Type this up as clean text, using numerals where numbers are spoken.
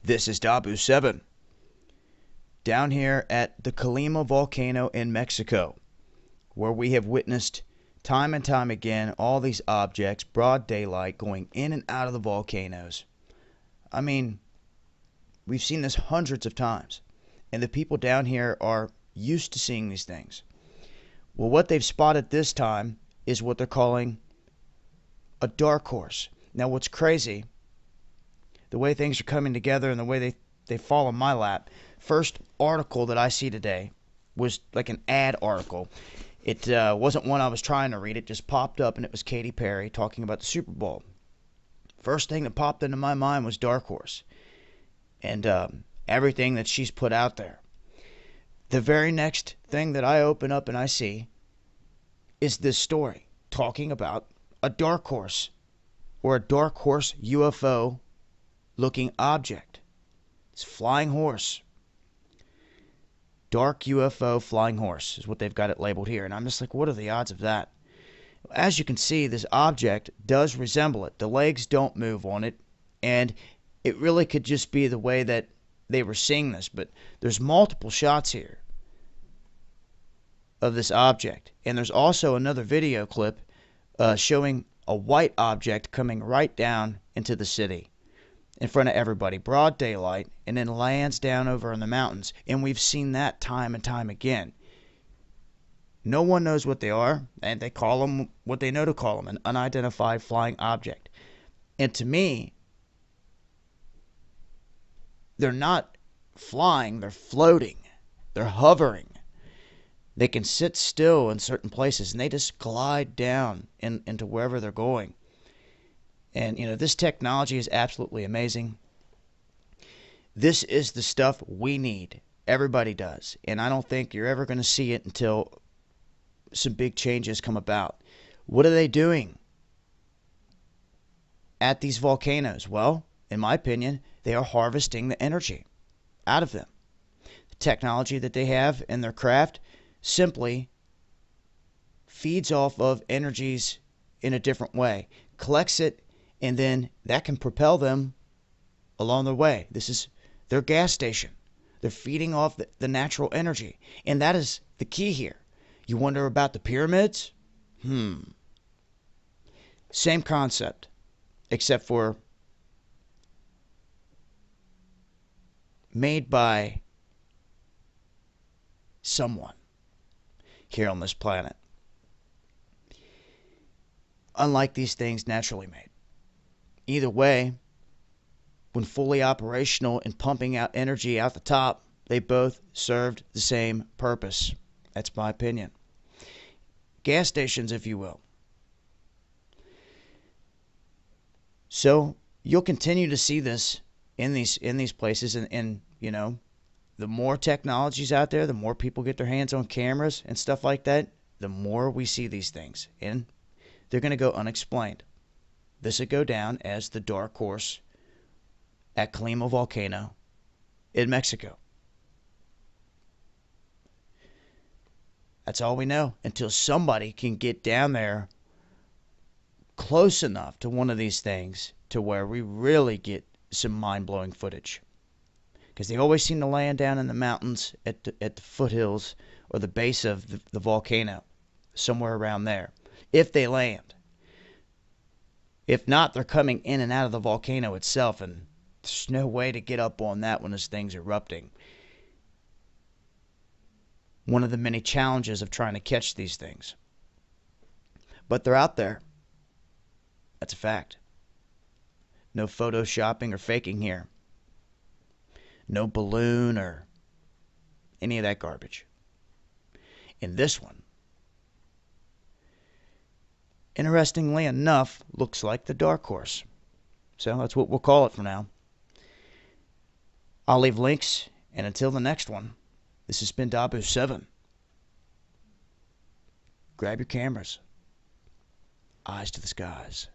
This is Dabu7 down here at the Colima volcano in Mexico, where we have witnessed time and time again all these objects, broad daylight, going in and out of the volcanoes. I mean, we've seen this hundreds of times, and the people down here are used to seeing these things. Well, what they've spotted this time is what they're calling a dark horse. Now, what's crazy, the way things are coming together and the way they fall in my lap. First article that I see today was like an ad article. It wasn't one I was trying to read. It just popped up, and it was Katy Perry talking about the Super Bowl. First thing that popped into my mind was dark horse and everything that she's put out there. The very next thing that I open up and I see is this story talking about a dark horse, or a dark horse UFO looking object. It's flying horse. Dark UFO flying horse is what they've got it labeled here. And I'm just like, what are the odds of that? As you can see, this object does resemble it. The legs don't move on it, and it really could just be the way that they were seeing this. But there's multiple shots here of this object. And there's also another video clip showing a white object coming right down into the city in front of everybody, broad daylight, and then lands down over in the mountains. And we've seen that time and time again. No one knows what they are, and they call them what they know to call them, an unidentified flying object. And to me, they're not flying, they're floating, they're hovering. They can sit still in certain places, and they just glide down into wherever they're going. And, you know, this technology is absolutely amazing. This is the stuff we need. Everybody does. And I don't think you're ever going to see it until some big changes come about. What are they doing at these volcanoes? Well, in my opinion, they are harvesting the energy out of them. The technology that they have in their craft simply feeds off of energies in a different way, collects it, and then that can propel them along their way. This is their gas station. They're feeding off the natural energy. And that is the key here. You wonder about the pyramids? Same concept, except for made by someone here on this planet. Unlike these things naturally made. Either way, when fully operational and pumping out energy out the top, they both served the same purpose. That's my opinion. Gas stations, if you will. So you'll continue to see this in these places, and you know, the more technology's out there, the more people get their hands on cameras and stuff like that, the more we see these things, and they're going to go unexplained. This would go down as the dark horse at Colima Volcano in Mexico. That's all we know until somebody can get down there close enough to one of these things to where we really get some mind-blowing footage. Because they always seem to land down in the mountains at the foothills or the base of the volcano, somewhere around there, if they land. If not, they're coming in and out of the volcano itself, and there's no way to get up on that when this thing's erupting. One of the many challenges of trying to catch these things. But they're out there. That's a fact. No photoshopping or faking here. No balloon or any of that garbage. In this one, interestingly enough, looks like the dark horse. So that's what we'll call it for now. I'll leave links, and until the next one, this has been Dabu7. Grab your cameras. Eyes to the skies.